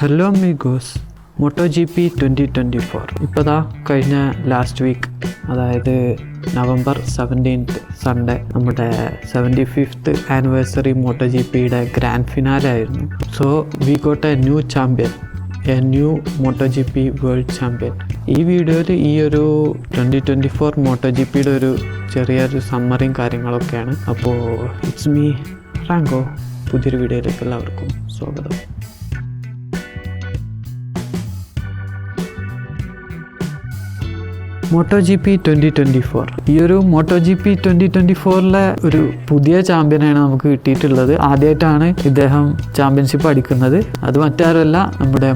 Hello amigos, MotoGP 2024 ഇപ്പോൾ കഴിഞ്ഞ last week, അതായത് November 17th സൺഡേ നമ്മുടെ 75th ആനിവേഴ്സറി MotoGPയുടെ ഗ്രാൻഡ് ഫിനാലെ ആയിരുന്നു. So we got A new champion, A new MotoGP world champion. ഈ വീഡിയോയിൽ ഈ ഒരു 2024 MotoGPയുടെ ഒരു ചെറിയൊരു സമ്മറിയും കാര്യങ്ങളൊക്കെയാണ്. അപ്പോൾ ഇറ്റ്സ് മീ ഫ്രാങ്കോ. പുതിയൊരു വീഡിയോയിലേക്ക് എല്ലാവർക്കും സ്വാഗതം. MotoGP 2024, ഈ ഒരു MotoGP 2024 ഒരു പുതിയ ചാമ്പ്യനാണ് നമുക്ക് കിട്ടിയിട്ടുള്ളത്. ആദ്യമായിട്ടാണ് ഇദ്ദേഹം ചാമ്പ്യൻഷിപ്പ് അടിക്കുന്നത്. അത് മറ്റാരുമല്ല, നമ്മുടെ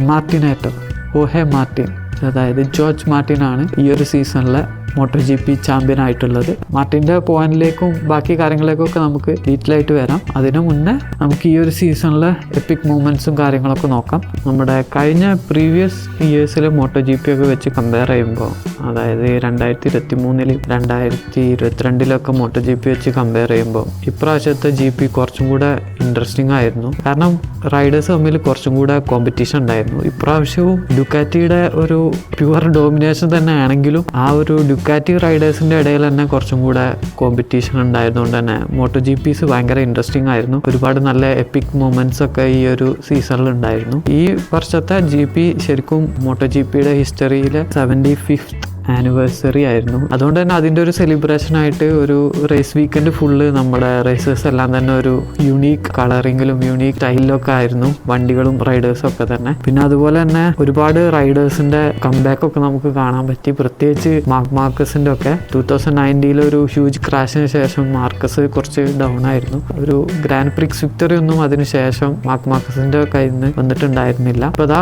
ഹോഹെ മാർട്ടിൻ, അതായത് ജോർജ് മാർട്ടിനാണ് ഈ ഒരു സീസണിലെ MotoGP ചാമ്പ്യൻ ആയിട്ടുള്ളത്. മാർട്ടിൻ്റെ പോയിന്റിലേക്കും ബാക്കി കാര്യങ്ങളിലേക്കൊക്കെ നമുക്ക് ഡീറ്റെയിൽ ആയിട്ട് വരാം. അതിനു മുന്നേ നമുക്ക് ഈ ഒരു സീസണിലെ എപ്പിക് മൂമെൻറ്റ്സും കാര്യങ്ങളൊക്കെ നോക്കാം. നമ്മുടെ കഴിഞ്ഞ പ്രീവിയസ് ഇയേഴ്സിലെ MotoGP ഒക്കെ വെച്ച് കമ്പയർ ചെയ്യുമ്പോൾ, അതായത് 2023 2022 MotoGP വെച്ച് കമ്പയർ ചെയ്യുമ്പോൾ ഇപ്രാവശ്യത്തെ GP കുറച്ചും കൂടെ ഇൻട്രസ്റ്റിംഗ് ആയിരുന്നു. കാരണം റൈഡേഴ്സ് തമ്മിൽ കുറച്ചും കൂടെ കോമ്പറ്റീഷൻ ഉണ്ടായിരുന്നു. ഇപ്രാവശ്യവും ഡുക്കാറ്റിയുടെ ഒരു പ്യുവർ ഡോമിനേഷൻ തന്നെ ആണെങ്കിലും ആ ഒരു ഡുക്കാറ്റി റൈഡേഴ്സിൻ്റെ ഇടയിൽ തന്നെ കുറച്ചും കൂടെ കോമ്പറ്റീഷൻ ഉണ്ടായതുകൊണ്ട് തന്നെ MotoGPs ഭയങ്കര ഇൻട്രസ്റ്റിംഗ് ആയിരുന്നു. ഒരുപാട് നല്ല എപ്പിക് മൊമെൻറ്റ്സ് ഒക്കെ ഈ ഒരു സീസണിൽ ഉണ്ടായിരുന്നു. ഈ വർഷത്തെ GP ശരിക്കും MotoGPയുടെ ഹിസ്റ്ററിയിലെ 75th ആനിവേഴ്സറി ആയിരുന്നു. അതുകൊണ്ട് തന്നെ അതിൻ്റെ ഒരു സെലിബ്രേഷൻ ആയിട്ട് ഒരു റേസ് വീക്കെൻഡ് ഫുള്ള് നമ്മുടെ റേസേഴ്സ് എല്ലാം തന്നെ ഒരു യുണീക്ക് കളറിങ്ങിലും യുണീക്ക് സ്റ്റൈലിലൊക്കെ ആയിരുന്നു, വണ്ടികളും റൈഡേഴ്സും ഒക്കെ തന്നെ. പിന്നെ അതുപോലെ തന്നെ ഒരുപാട് റൈഡേഴ്സിൻ്റെ കംബാക്ക് ഒക്കെ നമുക്ക് കാണാൻ പറ്റി. പ്രത്യേകിച്ച് മാർക്കസിൻ്റെ ഒക്കെ 2019 ഒരു ഹ്യൂജ് ക്രാഷിന് ശേഷം മാർക്കസ് കുറച്ച് ഡൗൺ ആയിരുന്നു. ഒരു ഗ്രാൻഡ് പ്രിക്സ് വിക്ടറി ഒന്നും അതിന് ശേഷം മാർക്കസിൻ്റെ കയ്യിൽ നിന്ന് വന്നിട്ടുണ്ടായിരുന്നില്ല. അപ്പോൾ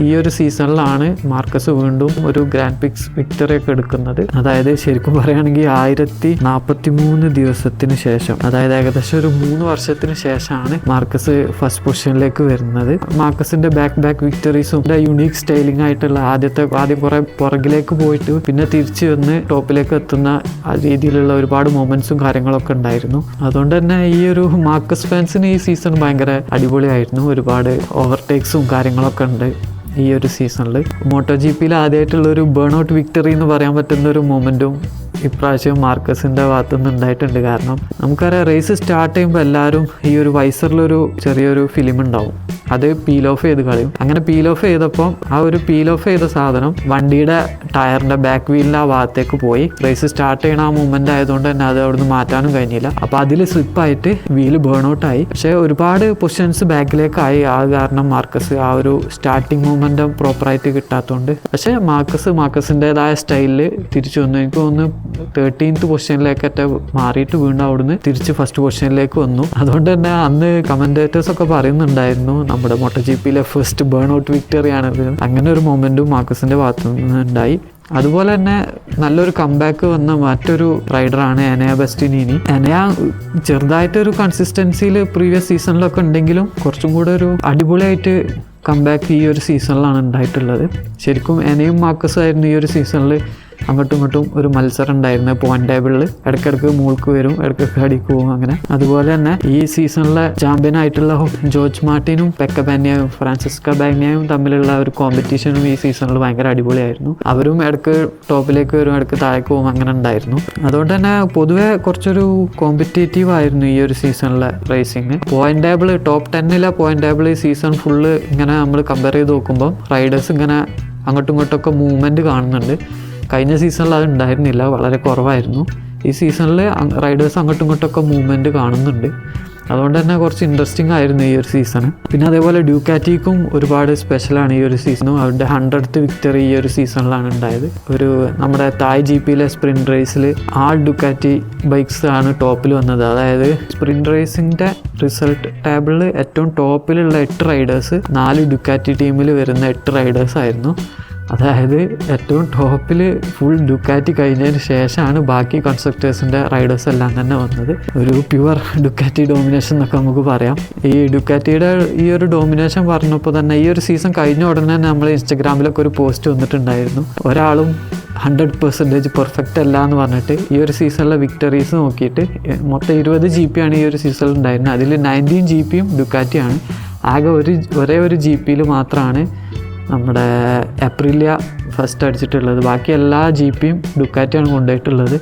ഈ ഒരു സീസണിലാണ് മാർക്കസ് വീണ്ടും ഒരു ഗ്രാൻഡ് പ്രിക്സ് ഒക്കെ എടുക്കുന്നത്. അതായത് ശരിക്കും പറയുകയാണെങ്കിൽ 1043 ദിവസത്തിന് ശേഷം, അതായത് ഏകദേശം ഒരു 3 വർഷത്തിന് ശേഷമാണ് മാർക്കസ് ഫസ്റ്റ് പൊസിഷനിലേക്ക് വരുന്നത്. മാർക്കസിന്റെ ബാക്ക് വിക്ടറീസും യുണീക്ക് സ്റ്റൈലിംഗ് ആയിട്ടുള്ള ആദ്യം കുറെ പുറകിലേക്ക് പോയിട്ട് പിന്നെ തിരിച്ചു വന്ന് ടോപ്പിലേക്ക് എത്തുന്ന രീതിയിലുള്ള ഒരുപാട് മൊമെന്റ്സും കാര്യങ്ങളൊക്കെ ഉണ്ടായിരുന്നു. അതുകൊണ്ട് തന്നെ ഈ ഒരു മാർക്കസ് ഫാൻസിന് ഈ സീസൺ ഭയങ്കര അടിപൊളിയായിരുന്നു. ഒരുപാട് ഓവർടേക്സും കാര്യങ്ങളൊക്കെ ഉണ്ട് ഈ ഒരു സീസണിൽ. MotoGPയിൽ ആദ്യമായിട്ടുള്ള ഒരു ബേൺ ഔട്ട് വിക്ടറി എന്ന് പറയാൻ പറ്റുന്ന ഒരു മൊമെൻറ്റും ഇപ്രാവശ്യം മാർക്കസിൻ്റെ ഭാഗത്തുനിന്ന് ഉണ്ടായിട്ടുണ്ട്. കാരണം നമുക്കറിയാം, റേസ് സ്റ്റാർട്ട് ചെയ്യുമ്പോൾ എല്ലാവരും ഈ ഒരു വൈസറിലൊരു ചെറിയൊരു ഫിലിം ഉണ്ടാവും, അത് പീൽ ഓഫ് ചെയ്ത് കളയും. അങ്ങനെ പീൽ ഓഫ് ചെയ്തപ്പോൾ ആ ഒരു പീൽ ഓഫ് ചെയ്ത സാധനം വണ്ടിയുടെ ടയറിൻ്റെ ബാക്ക് വീലിൻ്റെ ആ ഭാഗത്തേക്ക് പോയി. റേസ് സ്റ്റാർട്ട് ചെയ്യണ ആ മൂവ്മെൻ്റ് ആയതുകൊണ്ട് തന്നെ അത് അവിടുന്ന് മാറ്റാനും കഴിഞ്ഞില്ല. അപ്പോൾ അതിൽ സ്ലിപ്പായിട്ട് വീല് ബേൺ ഔട്ടായി. പക്ഷേ ഒരുപാട് പൊസിഷൻസ് ബാക്കിലേക്കായി. ആ കാരണം മാർക്കസ് ആ ഒരു സ്റ്റാർട്ടിങ് മൂവ്മെൻറ്റും പ്രോപ്പറായിട്ട് കിട്ടാത്തതുകൊണ്ട്. പക്ഷേ മാർക്കസിൻ്റെതായ സ്റ്റൈലിൽ തിരിച്ചു വന്നു. എനിക്ക് തോന്നുന്നു 13th പൊസിഷനിലേക്കൊക്കെ മാറിയിട്ട് വീണ്ടും അവിടുന്ന് തിരിച്ച് ഫസ്റ്റ് പൊസിഷനിലേക്ക് വന്നു. അതുകൊണ്ട് തന്നെ അന്ന് കമൻറ്റേറ്റേഴ്സ് ഒക്കെ പറയുന്നുണ്ടായിരുന്നു, നമ്മുടെ MotoGPയിലെ ഫസ്റ്റ് ബേൺ ഔട്ട് വിക്ടറിയാണിത്. അങ്ങനെ ഒരു മൊമെൻറ്റും മാർക്കസിൻ്റെ ഭാഗത്തു നിന്ന് ഉണ്ടായി. അതുപോലെ തന്നെ നല്ലൊരു കംബാക്ക് വന്ന മറ്റൊരു റൈഡറാണ് എനയ ബസ്റ്റിനിനി. എനയ ചെറുതായിട്ടൊരു കൺസിസ്റ്റൻസിയിൽ പ്രീവിയസ് സീസണിലൊക്കെ ഉണ്ടെങ്കിലും കുറച്ചും കൂടെ ഒരു അടിപൊളിയായിട്ട് കംബാക്ക് ഈ ഒരു സീസണിലാണ് ഉണ്ടായിട്ടുള്ളത്. ശരിക്കും എനയും മാർക്കസും ആയിരുന്നു ഈ ഒരു സീസണിൽ അങ്ങോട്ടും ഇങ്ങോട്ടും ഒരു മത്സരം ഉണ്ടായിരുന്നു. പോയിന്റ് ടേബിളിൽ ഇടയ്ക്കിടയ്ക്ക് മൂൾക്ക് വരും, ഇടയ്ക്കിടയ്ക്ക് അടിക്ക് പോകും. അങ്ങനെ അതുപോലെ തന്നെ ഈ സീസണിലെ ചാമ്പ്യനായിട്ടുള്ള ജോർജ് മാർട്ടിനും പെക്ക ബാഗ്നായും ഫ്രാൻസിസ്കോ ബാഗ്നായും തമ്മിലുള്ള ഒരു കോമ്പറ്റീഷനും ഈ സീസണിൽ ഭയങ്കര അടിപൊളിയായിരുന്നു. അവരും ഇടയ്ക്ക് ടോപ്പിലേക്ക് വരും, ഇടയ്ക്ക് താഴേക്ക് പോകും, അങ്ങനെ ഉണ്ടായിരുന്നു. അതുകൊണ്ട് തന്നെ പൊതുവെ കുറച്ചൊരു കോമ്പറ്റേറ്റീവ് ആയിരുന്നു ഈ ഒരു സീസണിലെ racing. Point table top 10 point table ഈ സീസൺ ഫുള്ള് ഇങ്ങനെ നമ്മൾ കമ്പയർ ചെയ്ത് നോക്കുമ്പോൾ റൈഡേഴ്സ് ഇങ്ങനെ അങ്ങോട്ടും ഇങ്ങോട്ടൊക്കെ മൂവ്മെൻറ്റ് കാണുന്നുണ്ട്. കഴിഞ്ഞ സീസണിൽ അത് ഉണ്ടായിരുന്നില്ല, വളരെ കുറവായിരുന്നു. ഈ സീസണിൽ റൈഡേഴ്സ് അങ്ങോട്ടും ഇങ്ങോട്ടൊക്കെ മൂവ്മെൻറ്റ് കാണുന്നുണ്ട്. അതുകൊണ്ട് തന്നെ കുറച്ച് ഇൻട്രസ്റ്റിംഗ് ആയിരുന്നു ഈ ഒരു സീസണ്. പിന്നെ അതേപോലെ ഡ്യൂക്കാറ്റിക്കും ഒരുപാട് സ്പെഷ്യലാണ് ഈ ഒരു സീസണും. അവരുടെ 100th വിക്ടറി ഈ ഒരു സീസണിലാണ് ഉണ്ടായത്. നമ്മുടെ തായ് GPയിലെ സ്പ്രിൻറ്റ് റേസിൽ ഡ്യൂക്കാറ്റി ബൈക്സ് ആണ് ടോപ്പിൽ വന്നത്. അതായത് സ്പ്രിൻറ്റ് റേസിൻ്റെ റിസൾട്ട് ടേബിളിൽ ഏറ്റവും ടോപ്പിലുള്ള 8 റൈഡേഴ്സ് 4 ഡ്യൂക്കാറ്റി ടീമിൽ വരുന്ന 8 റൈഡേഴ്സ് ആയിരുന്നു. അതായത് ഏറ്റവും ടോപ്പിൽ ഫുൾ ഡുക്കാറ്റി കഴിഞ്ഞതിന് ശേഷമാണ് ബാക്കി കൺസ്ട്രക്ടേഴ്സിൻ്റെ റൈഡേഴ്സ് എല്ലാം തന്നെ വന്നത്. ഒരു പ്യുവർ ഡുക്കാറ്റി ഡോമിനേഷൻ എന്നൊക്കെ നമുക്ക് പറയാം. ഈ ഡുക്കാറ്റിയുടെ ഈ ഒരു ഡോമിനേഷൻ പറഞ്ഞപ്പോൾ തന്നെ ഈ ഒരു സീസൺ കഴിഞ്ഞ ഉടനെ തന്നെ നമ്മൾ ഇൻസ്റ്റഗ്രാമിലൊക്കെ ഒരു പോസ്റ്റ് വന്നിട്ടുണ്ടായിരുന്നു. ഒരാളും 100% പെർഫെക്റ്റ് അല്ല എന്ന് പറഞ്ഞിട്ട് ഈ ഒരു സീസണിലെ വിക്ടറീസ് നോക്കിയിട്ട് മൊത്തം 20 GP ആണ് ഈ ഒരു സീസണിൽ ഉണ്ടായിരുന്നത്. അതിൽ 19 GPയും ഡുക്കാറ്റിയാണ്. ആകെ ഒരേ ഒരു GP മാത്രമാണ് നമ്മുടെ അപ്രിലിയ ഫസ്റ്റ് അടിച്ചിട്ടുള്ളത്. ബാക്കി എല്ലാ GPയും ഡുക്കാറ്റിയാണ് കൊണ്ടുപോയിട്ടുള്ളത്.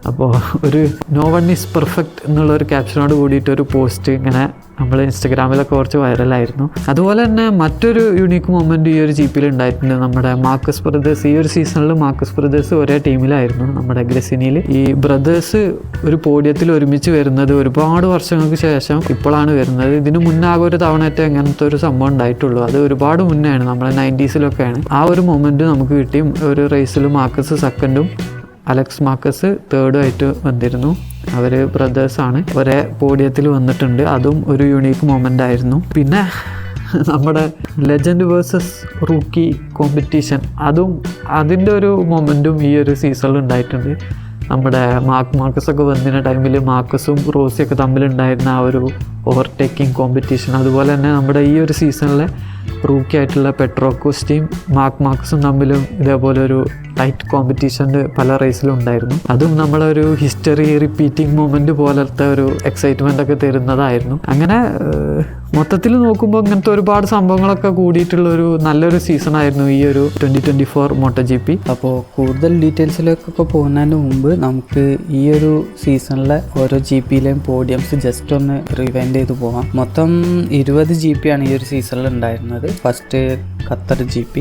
അപ്പോൾ ഒരു നോ വൺ ഈസ് പെർഫെക്റ്റ് എന്നുള്ളൊരു ക്യാപ്ഷനോട് കൂടിയിട്ടൊരു പോസ്റ്റ് ഇങ്ങനെ നമ്മൾ ഇൻസ്റ്റഗ്രാമിലൊക്കെ കുറച്ച് വൈറലായിരുന്നു. അതുപോലെ തന്നെ മറ്റൊരു യൂണീക്ക് മൊമെൻറ്റ് ഈ ഒരു GPയിൽ ഉണ്ടായിട്ടുണ്ട്. നമ്മുടെ മാർക്കസ് ബ്രദേഴ്സ്, ഈ ഒരു സീസണിൽ മാർക്കസ് ബ്രദേഴ്സ് ഒരേ ടീമിലായിരുന്നു നമ്മുടെ ഗ്രസിനിയിൽ. ഈ ബ്രദേഴ്സ് ഒരു പോഡിയത്തിൽ ഒരുമിച്ച് വരുന്നത് ഒരുപാട് വർഷങ്ങൾക്ക് ശേഷം ഇപ്പോഴാണ് വരുന്നത്. ഇതിന് മുന്നേ ആകെ ഒരു തവണയായിട്ട് അങ്ങനത്തെ ഒരു സംഭവം ഉണ്ടായിട്ടുള്ളൂ. അത് ഒരുപാട് മുന്നെയാണ്, നമ്മുടെ 90s ആ ഒരു മൊമെൻറ്റ് നമുക്ക് കിട്ടി. ഒരു റേസിൽ മാർക്കസ് സെക്കൻഡും അലക്സ് മാർക്കസ് തേർഡും ആയിട്ട് വന്നിരുന്നു. അവർ ബ്രദേഴ്സാണ്, ഒരേ പോഡിയത്തിൽ വന്നിട്ടുണ്ട്. അതും ഒരു യുണീക്ക് മൊമെൻ്റ് ആയിരുന്നു. പിന്നെ നമ്മുടെ ലെജൻഡ് വേഴ്സസ് റൂക്കി കോമ്പറ്റീഷൻ, അതിൻ്റെ ഒരു മൊമെൻറ്റും ഈ ഒരു സീസണിൽ ഉണ്ടായിട്ടുണ്ട്. നമ്മുടെ മാർക്കസൊക്കെ വന്നിരുന്ന ടൈമിൽ മാർക്കസും റോസിയൊക്കെ തമ്മിലുണ്ടായിരുന്ന ആ ഒരു ഓവർടേക്കിംഗ് കോമ്പറ്റീഷൻ. അതുപോലെ തന്നെ നമ്മുടെ ഈ ഒരു സീസണിലെ റൂക്കി ആയിട്ടുള്ള പെട്രോക്കോസ്റ്റയും മാർക്കസും തമ്മിലും ഇതേപോലെ ഒരു ടൈറ്റ് കോമ്പറ്റീഷൻ്റെ പല റേസിലും ഉണ്ടായിരുന്നു. അതും നമ്മളൊരു ഹിസ്റ്ററി റിപ്പീറ്റിംഗ് മൊമെൻറ്റ് പോലത്തെ ഒരു എക്സൈറ്റ്മെൻ്റ് ഒക്കെ തരുന്നതായിരുന്നു. അങ്ങനെ മൊത്തത്തിൽ നോക്കുമ്പോൾ ഇങ്ങനത്തെ ഒരുപാട് സംഭവങ്ങളൊക്കെ കൂടിയിട്ടുള്ളൊരു നല്ലൊരു സീസണായിരുന്നു ഈ ഒരു 2024 MotoGP. അപ്പോൾ കൂടുതൽ ഡീറ്റെയിൽസിലേക്കൊക്കെ പോകുന്നതിന് മുമ്പ് നമുക്ക് ഈ ഒരു സീസണിലെ ഓരോ GPയിലെയും പോഡിയംസ് ജസ്റ്റ് ഒന്ന് റിവൈൻഡ് ചെയ്ത് പോകാം. മൊത്തം 20 GPയാണ് ഈ ഒരു സീസണിൽ ഉണ്ടായിരുന്നത്. ഫസ്റ്റ് ഖത്തർ GP,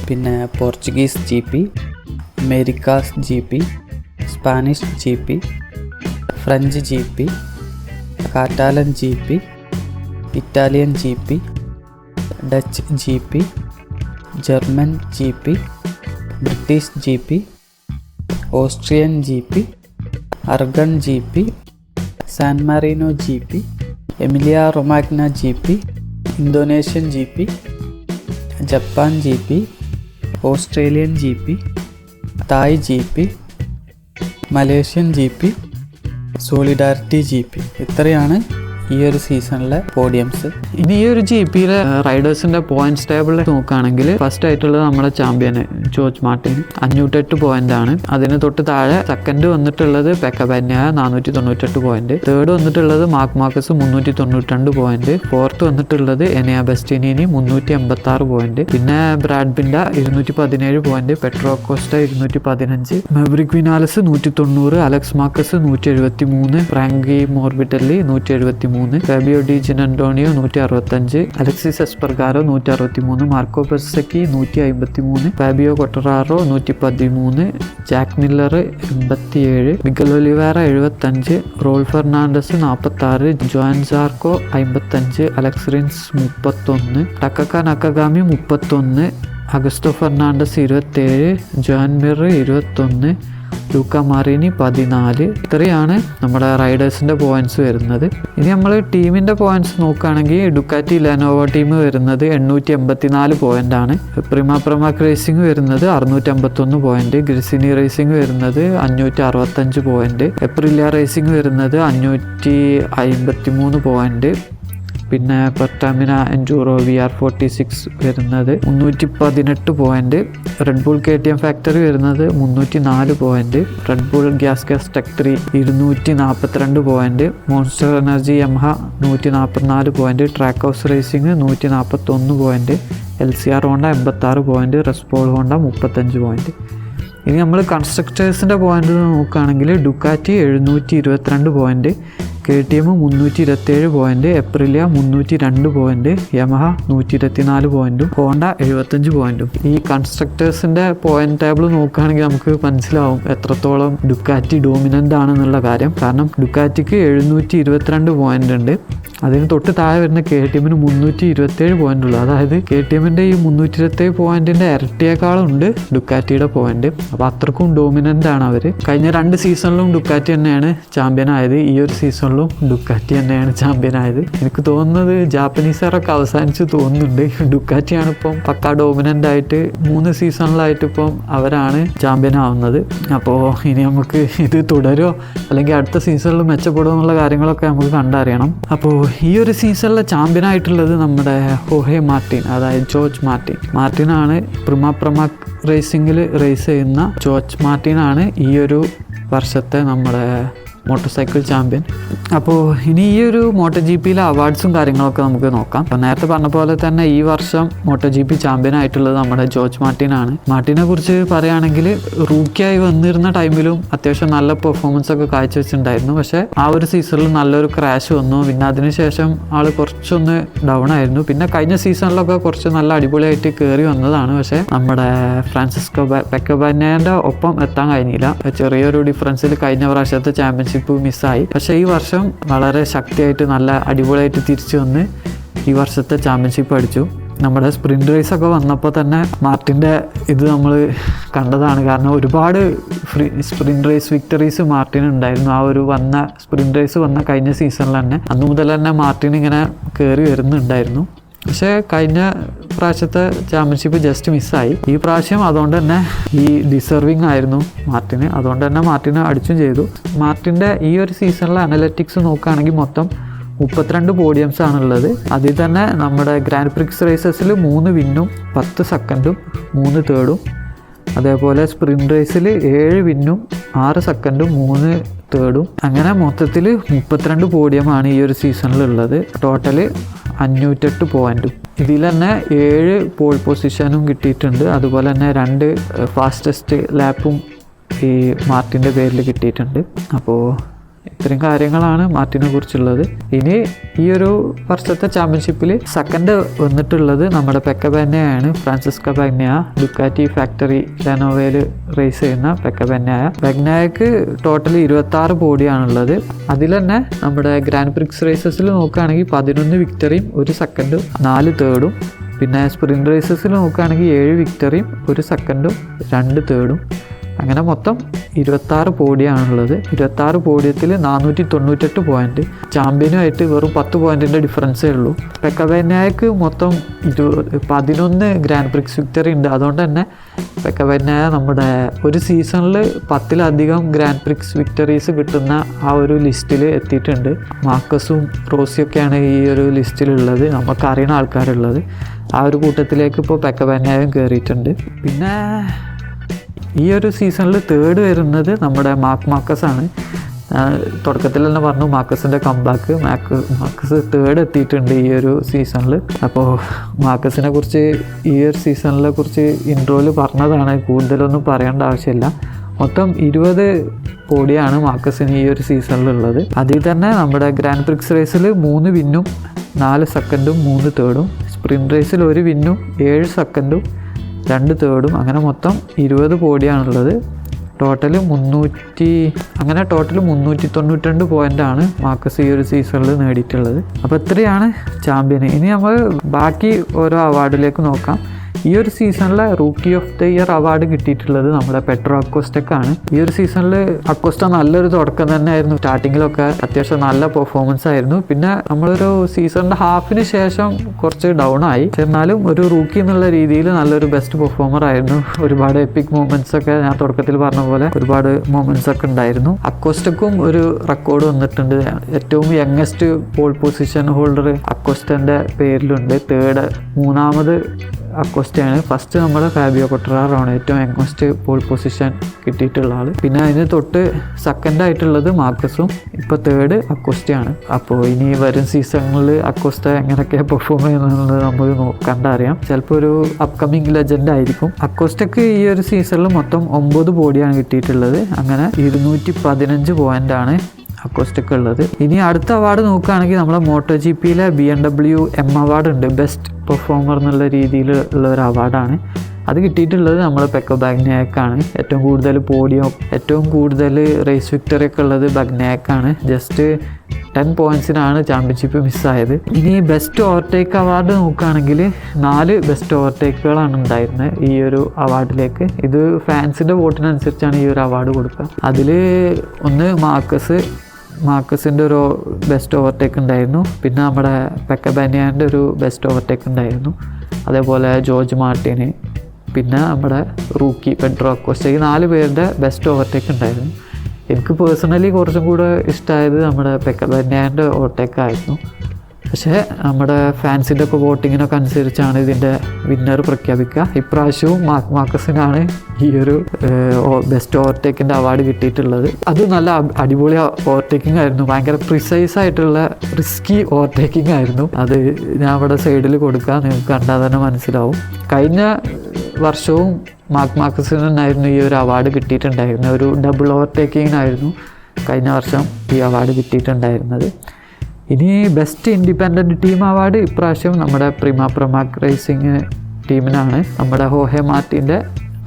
പിന്നെ Portuguese GP, Americas GP, Spanish GP, French GP, കാറ്റാലൻ GP, Italian GP, Dutch GP, German GP, British GP, Austrian GP, അർഗൺ GP, San Marino GP, Emilia Romagna GP, Indonesian GP, Japan GP, Australian GP, തായ് GP, Malaysian GP, solidarity GP. ഇത്രയാണ് ഈ ഒരു സീസണിലെ പോഡിയംസ്. ഇനി ഈ ഒരു GPയിലെ റൈഡേഴ്സിൻ്റെ points ടേബിളിൽ നോക്കുകയാണെങ്കിൽ first ആയിട്ടുള്ളത് നമ്മുടെ ചാമ്പ്യന് ജോർജ് മാർട്ടിൻ 508 പോയിന്റാണ്. അതിന് തൊട്ട് താഴെ സെക്കൻഡ് വന്നിട്ടുള്ളത് പെക്ക ബാന്യ 498 പോയിന്റ്, തേർഡ് വന്നിട്ടുള്ളത് മാർക്കസ് 392 പോയിന്റ്, ഫോർത്ത് വന്നിട്ടുള്ളത് എനയ ബെസ്റ്റിനി 386 പോയിന്റ്, പിന്നെ Brad Binder 217 point, Pedro Acosta 215, Maverick Vinales 190, Alex Marquez 173, Franky Morbidelli 173, Fabio Di Giannantonio 165, Alexis Espargaro 163, Marco Bezzecchi 153, Fabio Quartararo 113, Jack Miller 87, Miguel Oliveira 75, Raul Fernandez 46, Johann Zarco 55, Alex Rins 31, Takaaki Nakagami 31, Augusto Fernandez 27, ജോൻ Mir 21, ലൂക്ക മാറിനി 14. ഇത്രയാണ് നമ്മുടെ റൈഡേഴ്സിൻ്റെ points വരുന്നത്. ഇനി നമ്മൾ ടീമിൻ്റെ points നോക്കുകയാണെങ്കിൽ Ducati Lenovo team വരുന്നത് 884 പോയിൻ്റാണ്, പ്രിമാക് racing വരുന്നത് 651 പോയിന്റ്, ഗ്രിസിനി റേസിംഗ് വരുന്നത് 565 പോയിന്റ്, എപ്രിലിയ റേസിംഗ് വരുന്നത് 553 പോയിന്റ്, പിന്നെ പെർട്ടാമിന എൻഡൂറോ VR46 വരുന്നത് 318 point, Red Bull KTM factory വരുന്നത് 304 point, Red Bull Gas Tech 3 242 point, Monster Energy Yamaha 144 point, Trackhouse racing 141 point, LCR Honda 86 point, Repsol Honda 35 point. ഇനി നമ്മൾ കൺസ്ട്രക്ടേഴ്സിൻ്റെ point നോക്കുകയാണെങ്കിൽ Ducati 722 point, KTM 327 പോയിന്റ്, Aprilia 302 point, Yamaha 124 പോയിന്റും, Honda 75 പോയിന്റും. ഈ കൺസ്ട്രക്ടേഴ്സിൻ്റെ point table നോക്കുകയാണെങ്കിൽ നമുക്ക് മനസ്സിലാവും എത്രത്തോളം ഡുക്കാറ്റി ഡോമിനൻ്റ് ആണെന്നുള്ള കാര്യം. കാരണം ഡുക്കാറ്റിക്ക് 722 പോയിന്റ് ഉണ്ട്, അതിന് തൊട്ട് താഴെ വരുന്ന KTMന് 327 പോയിന്റ് ഉള്ളു. അതായത് KTMൻ്റെ ഈ 327 പോയിന്റിൻ്റെ ഇരട്ടിയേക്കാളുണ്ട് ഡുക്കാറ്റിയുടെ പോയിന്റ്. അപ്പോൾ അത്രക്കും ഡോമിനൻ്റ് ആണ് അവർ. കഴിഞ്ഞ 2 സീസണിലും ഡുക്കാറ്റി തന്നെയാണ് ചാമ്പ്യൻ ആയത്, ഈ ഒരു സീസണിലും ഡുക്കാറ്റി തന്നെയാണ് ചാമ്പ്യൻ ആയത്. എനിക്ക് തോന്നുന്നത് ജാപ്പനീസുകാരൊക്കെ അവസാനിച്ച് തോന്നുന്നുണ്ട്. ഡുക്കാറ്റിയാണ് ഇപ്പം പക്കാ ഡോമിനൻ്റ് ആയിട്ട് 3 സീസണിലായിട്ട് ഇപ്പം അവരാണ് ചാമ്പ്യൻ ആവുന്നത്. അപ്പോൾ ഇനി നമുക്ക് ഇത് തുടരുമോ അല്ലെങ്കിൽ അടുത്ത സീസണിൽ മെച്ചപ്പെടുമോ എന്നുള്ള കാര്യങ്ങളൊക്കെ നമുക്ക് കണ്ടറിയണം. അപ്പോൾ ഈ ഒരു സീസണിലെ ചാമ്പ്യനായിട്ടുള്ളത് നമ്മുടെ ഹോഹെ മാർട്ടിൻ, അതായത് ജോർജ് മാർട്ടിനാണ്. പ്രിമാക് റേസിംഗിൽ റേസ് ചെയ്യുന്ന ജോർജ് മാർട്ടിനാണ് ഈ ഒരു വർഷത്തെ നമ്മുടെ മോട്ടോർ സൈക്കിൾ ചാമ്പ്യൻ. അപ്പോൾ ഇനി ഈ ഒരു മോട്ടോ ജി പിയിലെ അവാർഡ്സും കാര്യങ്ങളൊക്കെ നമുക്ക് നോക്കാം. അപ്പോൾ നേരത്തെ പറഞ്ഞ പോലെ തന്നെ ഈ വർഷം മോട്ടോ ജി പി ചാമ്പ്യൻ ആയിട്ടുള്ളത് നമ്മുടെ ജോർജ് മാർട്ടിനാണ്. മാർട്ടിനെ കുറിച്ച് പറയുകയാണെങ്കിൽ റൂക്കിയായി വന്നിരുന്ന ടൈമിലും അത്യാവശ്യം നല്ല പെർഫോമൻസ് ഒക്കെ കാഴ്ചവെച്ചിട്ടുണ്ടായിരുന്നു. പക്ഷേ ആ ഒരു സീസണിൽ നല്ലൊരു ക്രാഷ് വന്നു. പിന്നെ അതിനുശേഷം ആൾ കുറച്ചൊന്ന് ഡൗൺ ആയിരുന്നു. പിന്നെ കഴിഞ്ഞ സീസണിലൊക്കെ കുറച്ച് നല്ല അടിപൊളിയായിട്ട് കയറി വന്നതാണ്. പക്ഷേ നമ്മുടെ ഫ്രാൻസിസ്കോ പെക്കബാന്യയുടെ ഒപ്പം എത്താൻ കഴിഞ്ഞില്ല. ചെറിയൊരു ഡിഫറൻസിൽ കഴിഞ്ഞ പ്രാവശ്യത്തെ ചാമ്പ്യൻഷിപ്പ് മിസ്സായി. പക്ഷേ ഈ വർഷം വളരെ ശക്തിയായിട്ട് നല്ല അടിപൊളിയായിട്ട് തിരിച്ചു വന്ന് ഈ വർഷത്തെ ചാമ്പ്യൻഷിപ്പ് അടിച്ചു. നമ്മുടെ സ്പ്രിൻറ്റ് റേസൊക്കെ വന്നപ്പോൾ തന്നെ മാർട്ടിൻ്റെ ഇത് നമ്മൾ കണ്ടതാണ്. കാരണം ഒരുപാട് സ്പ്രിൻറ്റ് റേസ് വിക്ടറീസ് മാർട്ടിന് ഉണ്ടായിരുന്നു. ആ ഒരു സ്പ്രിൻറ്റ് റേസ് വന്ന കഴിഞ്ഞ സീസണിൽ തന്നെ അന്ന് മുതൽ തന്നെ മാർട്ടിൻ ഇങ്ങനെ കയറി വരുന്നുണ്ടായിരുന്നു. പക്ഷേ കഴിഞ്ഞ പ്രാവശ്യത്തെ ചാമ്പ്യൻഷിപ്പ് ജസ്റ്റ് മിസ്സായി. ഈ പ്രാവശ്യം അതുകൊണ്ട് തന്നെ ഈ ഡിസർവിങ് ആയിരുന്നു മാർട്ടിന്. അതുകൊണ്ട് തന്നെ മാർട്ടിനെ അടിച്ചും ചെയ്തു. മാർട്ടിൻ്റെ ഈ ഒരു സീസണിലെ അനലറ്റിക്സ് നോക്കുകയാണെങ്കിൽ മൊത്തം 32 പോഡിയംസ് ആണുള്ളത്. അതിൽ തന്നെ നമ്മുടെ ഗ്രാൻഡ് പ്രിക്സ് റേസസിൽ 3 വിന്നും 10 സെക്കൻഡും 3 തേർഡും, അതേപോലെ സ്പ്രിൻറ്റ് റേസിൽ 7 വിന്നും 6 സെക്കൻഡും 3 തേർഡും, അങ്ങനെ മൊത്തത്തിൽ 32 പോഡിയമാണ് ഈ ഒരു സീസണിലുള്ളത്. ടോട്ടല് 508 പോയിൻറ്റും. ഇതിൽ തന്നെ 7 പോൾ പൊസിഷനും കിട്ടിയിട്ടുണ്ട്. അതുപോലെ തന്നെ 2 ഫാസ്റ്റസ്റ്റ് ലാപ്പും ഈ മാർട്ടിൻ്റെ പേരിൽ കിട്ടിയിട്ടുണ്ട്. അപ്പോൾ ഇത്രയും കാര്യങ്ങളാണ് മാർട്ടിനെ കുറിച്ചുള്ളത്. ഇനി ഈ ഒരു വർഷത്തെ ചാമ്പ്യൻഷിപ്പിൽ സെക്കൻഡ് വന്നിട്ടുള്ളത് നമ്മുടെ പെക്കബാന്യയാണ്. ഫ്രാൻസിസ്കോ ബാഗ്നായ ഡുക്കാറ്റി ഫാക്ടറി ലെനോവയിൽ റേസ് ചെയ്യുന്ന ബാഗ്നായക്ക് ടോട്ടൽ 26 പോഡിയാണുള്ളത്. അതിൽ തന്നെ നമ്മുടെ ഗ്രാൻഡ് പ്രിക്സ് റേസസിൽ നോക്കുകയാണെങ്കിൽ 11 വിക്ടറിയും 1 സെക്കൻഡും 4 തേർഡും, പിന്നെ സ്പ്രിൻറ്റ് റേസസിൽ നോക്കുകയാണെങ്കിൽ 7 വിക്ടറിയും 1 സെക്കൻഡും 2 തേർഡും, അങ്ങനെ മൊത്തം 26 പോഡിയാണുള്ളത്. 26 പോഡിയത്തിൽ 498 പോയിൻറ്റ്. ചാമ്പ്യനുമായിട്ട് വെറും 10 പോയിൻറ്റിൻ്റെ ഡിഫറൻസേ ഉള്ളൂ. പെക്കബാന്യക്ക് മൊത്തം 11 ഗ്രാൻഡ് പ്രിക്സ് വിക്ടറി ഉണ്ട്. അതുകൊണ്ട് തന്നെ പെക്കബാന്യ നമ്മുടെ ഒരു സീസണിൽ 10ലധികം ഗ്രാൻഡ് പ്രിക്സ് വിക്ടറീസ് കിട്ടുന്ന ആ ഒരു ലിസ്റ്റിൽ എത്തിയിട്ടുണ്ട്. മാർക്കസും റോസിയൊക്കെയാണ് ഈ ഒരു ലിസ്റ്റിലുള്ളത്, നമുക്കറിയുന്ന ആൾക്കാരുള്ളത്. ആ ഒരു കൂട്ടത്തിലേക്ക് ഇപ്പോൾ പെക്കബാന്യയും കയറിയിട്ടുണ്ട്. പിന്നെ ഈ ഒരു സീസണിൽ തേർഡ് വരുന്നത് നമ്മുടെ മാർക്കസാണ്. തുടക്കത്തിൽ തന്നെ പറഞ്ഞു മാർക്കസിൻ്റെ കംബാക്ക്. മാർക്കസ് തേർഡ് എത്തിയിട്ടുണ്ട് ഈ ഒരു സീസണിൽ. അപ്പോൾ മാർക്കസിനെ കുറിച്ച് ഈ ഒരു സീസണിനെ കുറിച്ച് ഇൻട്രോയിൽ പറഞ്ഞതാണ്, കൂടുതലൊന്നും പറയേണ്ട ആവശ്യമില്ല. മൊത്തം 20 പോഡിയാണ് മാർക്കസിന് ഈ ഒരു സീസണിലുള്ളത്. അതിൽ തന്നെ നമ്മുടെ ഗ്രാൻഡ് പ്രിക്സ് റേസിൽ 3 വിന്നും 4 സെക്കൻഡും 3 തേർഡും, സ്പ്രിൻറ്റ് റേസിൽ 1 വിന്നും 7 സെക്കൻഡും 2 തേർഡും, അങ്ങനെ മൊത്തം 20 പോഡിയാണുള്ളത്. ടോട്ടൽ 392 പോയിൻ്റാണ് മാർക്കസ് ഈ ഒരു സീസണിൽ നേടിയിട്ടുള്ളത്. അപ്പോൾ ഇത്രയാണ് ചാമ്പ്യന്. ഇനി നമ്മൾ ബാക്കി ഓരോ അവാർഡിലേക്ക് നോക്കാം. ഈ ഒരു സീസണിലെ rookie of the year award കിട്ടിയിട്ടുള്ളത് നമ്മുടെ പെട്രോ അക്കോസ്റ്റക്കാണ്. ഈ ഒരു സീസണിൽ അക്കോസ്റ്റ നല്ലൊരു തുടക്കം തന്നെയായിരുന്നു. സ്റ്റാർട്ടിങ്ങിലൊക്കെ അത്യാവശ്യം നല്ല പെർഫോമൻസ് ആയിരുന്നു. പിന്നെ നമ്മളൊരു സീസണിൻ്റെ ഹാഫിന് ശേഷം കുറച്ച് ഡൗൺ ആയി. എന്നാലും ഒരു റൂക്കി എന്നുള്ള രീതിയിൽ നല്ലൊരു ബെസ്റ്റ് പെർഫോമർ ആയിരുന്നു. ഒരുപാട് എപ്പിക് മൂമെന്റ്സ് ഒക്കെ ഞാൻ തുടക്കത്തിൽ പറഞ്ഞ പോലെ ഒരുപാട് മൂമെന്റ്സ് ഒക്കെ ഉണ്ടായിരുന്നു. അക്കോസ്റ്റക്കും ഒരു റെക്കോർഡ് വന്നിട്ടുണ്ട്. ഏറ്റവും യങ്ങസ്റ്റ് പോൾ പൊസിഷൻ ഹോൾഡർ അക്കോസ്റ്റൻ്റെ പേരിലുണ്ട്. മൂന്നാമത് അക്കോസ്റ്റയാണ്. ഫസ്റ്റ് നമ്മുടെ ഫാബിയോ കൊട്ടറാറാണ് ഏറ്റവും യങ്ങസ്റ്റ് പോൾ പൊസിഷൻ കിട്ടിയിട്ടുള്ള ആൾ. പിന്നെ അതിന് തൊട്ട് സെക്കൻഡ് ആയിട്ടുള്ളത് മാർക്കസും, ഇപ്പോൾ തേർഡ് അക്കോസ്റ്റയാണ്. അപ്പോൾ ഇനി വരും സീസണിൽ അക്കോസ്റ്റ എങ്ങനെയൊക്കെ പെർഫോം ചെയ്യുന്നത് നമുക്ക് കണ്ടറിയാം. ചിലപ്പോൾ ഒരു അപ്കമിങ് ലെജൻഡ് ആയിരിക്കും. അക്കോസ്റ്റക്ക് ഈ ഒരു സീസണിൽ മൊത്തം 9 പോഡിയാണ് കിട്ടിയിട്ടുള്ളത്. അങ്ങനെ 215 പോയിൻ്റാണ് അക്കോസ്റ്റക്ക് ഉള്ളത്. ഇനി അടുത്ത അവാർഡ് നോക്കുകയാണെങ്കിൽ നമ്മളെ മോട്ടോ ജി പിയിലെ BMW അവാർഡ് ഉണ്ട്. ബെസ്റ്റ് പെർഫോമർ എന്നുള്ള രീതിയിലുള്ള ഒരു അവാർഡാണ്. അത് കിട്ടിയിട്ടുള്ളത് നമ്മളെ പെക്കബാഗ്നായക്കാണ്. ഏറ്റവും കൂടുതൽ പോഡിയം, ഏറ്റവും കൂടുതൽ റേസ് വിക്ടറി ഒക്കെ ഉള്ളത് ബാഗ്നായക്കാണ്. Just 10 പോയിൻറ്റ്സിനാണ് championship മിസ്സായത്. ഇനി ബെസ്റ്റ് ഓവർടേക്ക് അവാർഡ് നോക്കുകയാണെങ്കിൽ 4 ബെസ്റ്റ് ഓവർടേക്കുകളാണ് ഉണ്ടായിരുന്നത് ഈ ഒരു അവാർഡിലേക്ക്. ഇത് ഫാൻസിൻ്റെ വോട്ടിനനുസരിച്ചാണ് ഈ ഒരു അവാർഡ് കൊടുക്കുക. അതിൽ ഒന്ന് മാർക്കസിൻ്റെ ഒരു ബെസ്റ്റ് ഓവർടേക്ക് ഉണ്ടായിരുന്നു. പിന്നെ നമ്മുടെ പെക്കബാന്യൻ്റെ ഒരു ബെസ്റ്റ് ഓവർടേക്ക് ഉണ്ടായിരുന്നു. അതേപോലെ ജോർജ് മാർട്ടിന്, പിന്നെ നമ്മുടെ റൂക്കി പെഡ്രോ അക്കോസ്റ്റ, ഈ 4 പേരുടെ ബെസ്റ്റ് ഓവർടേക്ക് ഉണ്ടായിരുന്നു. എനിക്ക് പേഴ്സണലി കുറച്ചും കൂടെ ഇഷ്ടമായത് നമ്മുടെ പെക്കബാന്യൻ്റെ ഓവർടേക്ക് ആയിരുന്നു. പക്ഷേ നമ്മുടെ ഫാൻസിൻ്റെ ഒക്കെ വോട്ടിങ്ങിനൊക്കെ അനുസരിച്ചാണ് ഇതിൻ്റെ വിന്നർ പ്രഖ്യാപിക്കുക. ഇപ്രാവശ്യവും മാർക്കസിനാണ് ഈ ഒരു ബെസ്റ്റ് ഓവർടേക്കിൻ്റെ അവാർഡ് കിട്ടിയിട്ടുള്ളത്. അത് നല്ല അടിപൊളി ഓവർടേക്കിംഗ് ആയിരുന്നു, ഭയങ്കര പ്രിസൈസ് ആയിട്ടുള്ള റിസ്കി ഓവർടേക്കിംഗ് ആയിരുന്നു. അത് ഞാൻ അവിടെ സൈഡിൽ കൊടുക്കാം, നിങ്ങൾക്ക് കണ്ടാൽ തന്നെ മനസ്സിലാവും. കഴിഞ്ഞ വർഷവും മാർക്കസിനായിരുന്നു ഈ ഒരു അവാർഡ് കിട്ടിയിട്ടുണ്ടായിരുന്നത്. ഒരു ഡബിൾ ഓവർടേക്കിങ്ങിനായിരുന്നു കഴിഞ്ഞ വർഷം ഈ അവാർഡ് കിട്ടിയിട്ടുണ്ടായിരുന്നത്. ഇനി ബെസ്റ്റ് ഇൻഡിപെൻഡൻറ്റ് ടീം അവാർഡ് ഇപ്രാവശ്യം നമ്മുടെ പ്രിമാക് റേസിംഗ് ടീമിനാണ്. നമ്മുടെ ഹോഹെ മാർട്ടിൻ്റെ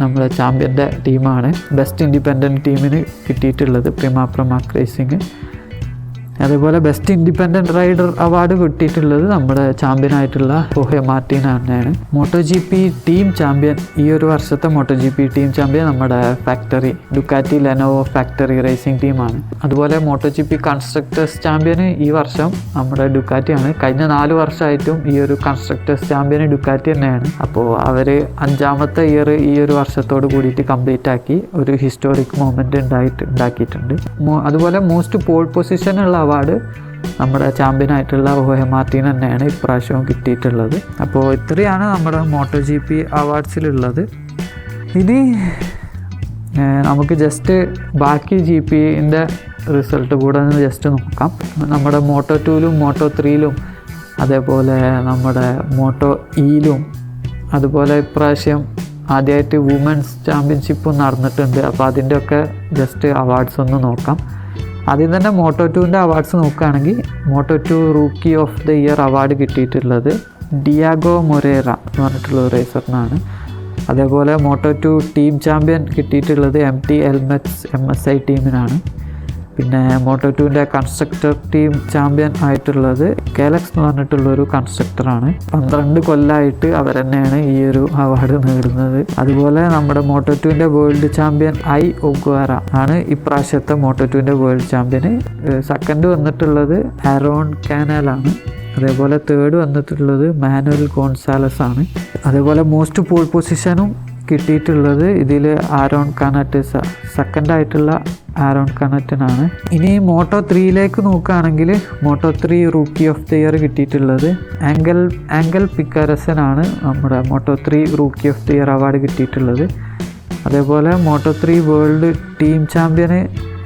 നമ്മുടെ ചാമ്പ്യൻ്റെ ടീമാണ് ബെസ്റ്റ് ഇൻഡിപെൻഡൻറ്റ് ടീമിന് കിട്ടിയിട്ടുള്ളത്, പ്രിമാക് റേസിംഗ്. അതേപോലെ ബെസ്റ്റ് ഇൻഡിപെൻഡൻറ്റ് റൈഡർ അവാർഡ് കിട്ടിയിട്ടുള്ളത് നമ്മുടെ ചാമ്പ്യനായിട്ടുള്ള ഹോഹെ മാർട്ടിൻ തന്നെയാണ്. MotoGP ടീം ചാമ്പ്യൻ, ഈ ഒരു വർഷത്തെ MotoGP ടീം ചാമ്പ്യൻ നമ്മുടെ factory Ducati Lenovo factory racing ടീമാണ്. അതുപോലെ MotoGP കൺസ്ട്രക്ടേഴ്സ് ചാമ്പ്യന് ഈ വർഷം നമ്മുടെ ഡുക്കാറ്റിയാണ്. കഴിഞ്ഞ 4 വർഷമായിട്ടും ഈ ഒരു കൺസ്ട്രക്ടേഴ്സ് ചാമ്പ്യന് ഡുക്കാറ്റി തന്നെയാണ്. അപ്പോൾ അവർ 5ാമത്തെ ഇയർ ഈ ഒരു വർഷത്തോട് കൂടിയിട്ട് കംപ്ലീറ്റ് ആക്കി ഒരു ഹിസ്റ്റോറിക് മൊമെൻ്റ് ഉണ്ടാക്കിയിട്ടുണ്ട്. അതുപോലെ മോസ്റ്റ് പോൾ പൊസിഷനുള്ള അവാർഡ് നമ്മുടെ ചാമ്പ്യനായിട്ടുള്ള ഹോഹെ മാർട്ടിൻ തന്നെയാണ് ഇപ്രാവശ്യവും കിട്ടിയിട്ടുള്ളത്. അപ്പോൾ ഇത്രയാണ് നമ്മുടെ MotoGP അവാർഡ്സിലുള്ളത്. ഇനി നമുക്ക് ജസ്റ്റ് ബാക്കി GPൻ്റെ റിസൾട്ട് കൂടെ ഒന്ന് ജസ്റ്റ് നോക്കാം. നമ്മുടെ Moto2ലും Moto3ലും അതേപോലെ നമ്മുടെ Moto-Eലും അതുപോലെ ഇപ്രാവശ്യം ആദ്യമായിട്ട് വുമൻസ് ചാമ്പ്യൻഷിപ്പും നടന്നിട്ടുണ്ട്. അപ്പോൾ അതിൻ്റെയൊക്കെ ജസ്റ്റ് അവാർഡ്സ് ഒന്ന് നോക്കാം. ആദ്യം തന്നെ Moto2ൻ്റെ അവാർഡ്സ് നോക്കുകയാണെങ്കിൽ Moto2 rookie of the year award കിട്ടിയിട്ടുള്ളത് ഡിയാഗോ മൊറേറ എന്ന് പറഞ്ഞിട്ടുള്ള ഒരു റേസറിനാണ്. അതേപോലെ Moto2 ടീം ചാമ്പ്യൻ കിട്ടിയിട്ടുള്ളത് MT Helmets MSI ടീമിനാണ്. പിന്നെ Moto2ൻ്റെ കൺസ്ട്രക്ടർ ടീം ചാമ്പ്യൻ ആയിട്ടുള്ളത് കാലക്സ് എന്ന് പറഞ്ഞിട്ടുള്ളൊരു കൺസ്ട്രക്ടറാണ്. 12 കൊല്ലമായിട്ട് അവർ തന്നെയാണ് ഈ ഒരു അവാർഡ് നേടുന്നത്. അതുപോലെ നമ്മുടെ Moto2ൻ്റെ വേൾഡ് ചാമ്പ്യൻ ഒഗ്വാറ ആണ് ഇപ്രാവശ്യത്തെ Moto2ൻ്റെ വേൾഡ് ചാമ്പ്യന്. സെക്കൻഡ് വന്നിട്ടുള്ളത് ആരോൺ കാനലാണ്. അതേപോലെ തേർഡ് വന്നിട്ടുള്ളത് മാനുവൽ ഗോൺസാലസ് ആണ്. അതേപോലെ മോസ്റ്റ് പോൾ പൊസിഷനും കിട്ടിയിട്ടുള്ളത് ഇതിൽ ആരോൺ കാനറ്റ്, സെക്കൻഡായിട്ടുള്ള ആരോൺ കാനറ്റിനാണ്. ഇനി Moto3യിലേക്ക് നോക്കുകയാണെങ്കിൽ Moto3 rookie of the year കിട്ടിയിട്ടുള്ളത് ആംഗൽ പിക്കാരസനാണ് നമ്മുടെ Moto3 rookie of the year award കിട്ടിയിട്ടുള്ളത്. അതേപോലെ Moto3 world team champion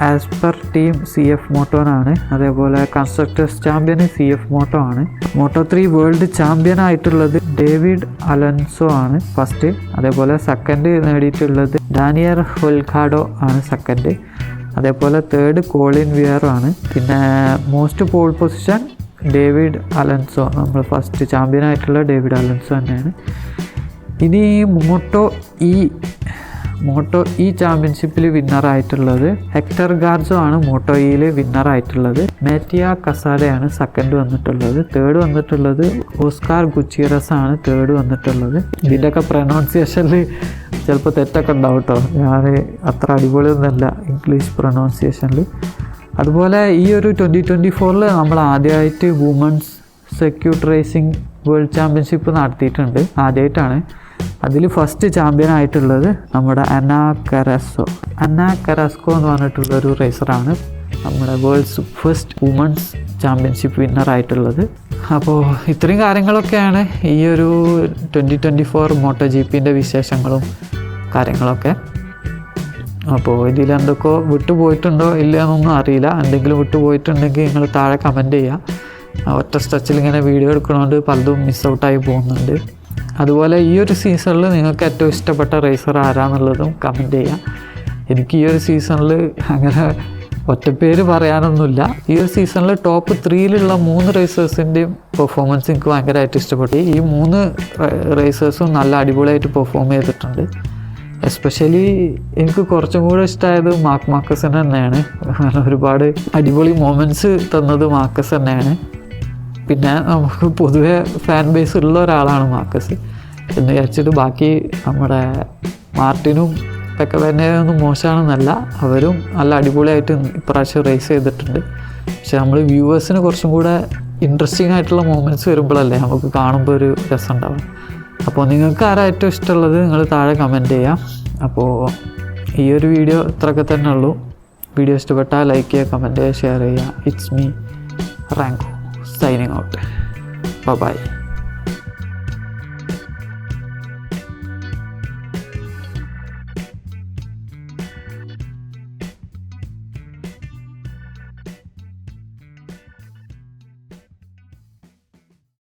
as per team CF മോട്ടോനാണ്. അതേപോലെ കൺസ്ട്രക്ടേഴ്സ് ചാമ്പ്യന് CF മോട്ടോ ആണ്. Moto3 വേൾഡ് ചാമ്പ്യൻ ആയിട്ടുള്ളത് ഡേവിഡ് അലൻസോ ആണ് ഫസ്റ്റ്. അതേപോലെ സെക്കൻഡ് നേടിയിട്ടുള്ളത് ഡാനിയൽ ഹൊൽഗാഡോ ആണ് സെക്കൻഡ്. അതേപോലെ തേർഡ് കോളിൻ വിയർ ആണ്. പിന്നെ most pole position David Alonso, നമ്മൾ ഫസ്റ്റ് ചാമ്പ്യനായിട്ടുള്ള ഡേവിഡ് അലൻസോ തന്നെയാണ്. ഇനി Moto-E ചാമ്പ്യൻഷിപ്പിൽ വിന്നറായിട്ടുള്ളത് ഹെക്ടർ ഗാർസോ ആണ് Moto-Eയിൽ വിന്നറായിട്ടുള്ളത്. മാറ്റിയ കസാഡയാണ് സെക്കൻഡ് വന്നിട്ടുള്ളത്. തേർഡ് വന്നിട്ടുള്ളത് ഓസ്കാർ ഗുച്ചിയറസ് ആണ് തേർഡ് വന്നിട്ടുള്ളത്. ഇതിൻ്റെയൊക്കെ പ്രൊനൗൺസിയേഷനിൽ ചിലപ്പോൾ തെറ്റൊക്കെ ഉണ്ടാവും കേട്ടോ, ഞാൻ അത്ര അടിപൊളിയൊന്നുമല്ല ഇംഗ്ലീഷ് പ്രൊനൗൺസിയേഷനിൽ. അതുപോലെ ഈ ഒരു 2024 നമ്മൾ ആദ്യമായിട്ട് women's circuit racing world championship നടത്തിയിട്ടുണ്ട്, ആദ്യമായിട്ടാണ്. അതിൽ ഫസ്റ്റ് ചാമ്പ്യൻ ആയിട്ടുള്ളത് നമ്മുടെ അന്ന കരാസ്കോ എന്ന് പറഞ്ഞിട്ടുള്ളൊരു റേസറാണ് നമ്മുടെ വേൾഡ്സ് ഫസ്റ്റ് വുമൻസ് ചാമ്പ്യൻഷിപ്പ് വിന്നറായിട്ടുള്ളത്. അപ്പോൾ ഇത്രയും കാര്യങ്ങളൊക്കെയാണ് ഈ ഒരു 2024 MotoGPൻ്റെ വിശേഷങ്ങളും കാര്യങ്ങളൊക്കെ. അപ്പോൾ ഇതിലെന്തൊക്കെ വിട്ടുപോയിട്ടുണ്ടോ ഇല്ല എന്നൊന്നും അറിയില്ല. എന്തെങ്കിലും വിട്ടുപോയിട്ടുണ്ടെങ്കിൽ നിങ്ങൾ താഴെ കമൻറ്റ് ചെയ്യുക. ഒറ്റ സ്ട്രെച്ചിൽ ഇങ്ങനെ വീഡിയോ എടുക്കണോണ്ട് പലതും മിസ്സൗട്ടായി പോകുന്നുണ്ട്. അതുപോലെ ഈ ഒരു സീസണിൽ നിങ്ങൾക്ക് ഏറ്റവും ഇഷ്ടപ്പെട്ട റേസർ ആരാന്നുള്ളതും കമൻറ്റ് ചെയ്യാം. എനിക്ക് ഈ ഒരു സീസണിൽ അങ്ങനെ ഒറ്റപ്പേര് പറയാനൊന്നുമില്ല. ഈ ഒരു സീസണിൽ ടോപ്പ് 3യിലുള്ള 3 റേസേഴ്സിൻ്റെയും പെർഫോമൻസ് എനിക്ക് ഭയങ്കരമായിട്ട് ഇഷ്ടപ്പെട്ടു. ഈ 3 റേസേഴ്സും നല്ല അടിപൊളിയായിട്ട് പെർഫോം ചെയ്തിട്ടുണ്ട്. എസ്പെഷ്യലി എനിക്ക് കുറച്ചും കൂടെ ഇഷ്ടമായത് മാർക്കസ് തന്നെയാണ്. ഒരുപാട് അടിപൊളി മൊമെൻറ്റ്സ് തന്നത് മാർക്കസ് തന്നെയാണ്. പിന്നെ നമുക്ക് പൊതുവെ ഫാൻ ബേസ് ഉള്ള ഒരാളാണ് മാർക്കസ് എന്ന് വിചാരിച്ചിട്ട് ബാക്കി നമ്മുടെ മാർട്ടിനും പെക്കവെന്നൊന്നും മോശമാണെന്നല്ല, അവരും നല്ല അടിപൊളിയായിട്ട് ഇപ്രാവശ്യം റേസ് ചെയ്തിട്ടുണ്ട്. പക്ഷെ നമ്മൾ വ്യൂവേഴ്സിന് കുറച്ചും കൂടെ ഇൻട്രസ്റ്റിംഗ് ആയിട്ടുള്ള മൊമെൻറ്റ്സ് വരുമ്പോഴല്ലേ നമുക്ക് കാണുമ്പോൾ ഒരു രസം ഉണ്ടാവും. അപ്പോൾ നിങ്ങൾക്ക് ആരാ ഏറ്റവും ഇഷ്ടമുള്ളത് നിങ്ങൾ താഴെ കമൻറ്റ് ചെയ്യാം. അപ്പോൾ ഈ ഒരു വീഡിയോ ഇത്രയൊക്കെ തന്നെ ഉള്ളൂ. വീഡിയോ ഇഷ്ടപ്പെട്ടാൽ ലൈക്ക് ചെയ്യുക, കമൻറ്റ് ചെയ്യുക, ഷെയർ ചെയ്യുക. ഇറ്റ്സ് മീ റാങ്കോ signing out. ബൈ.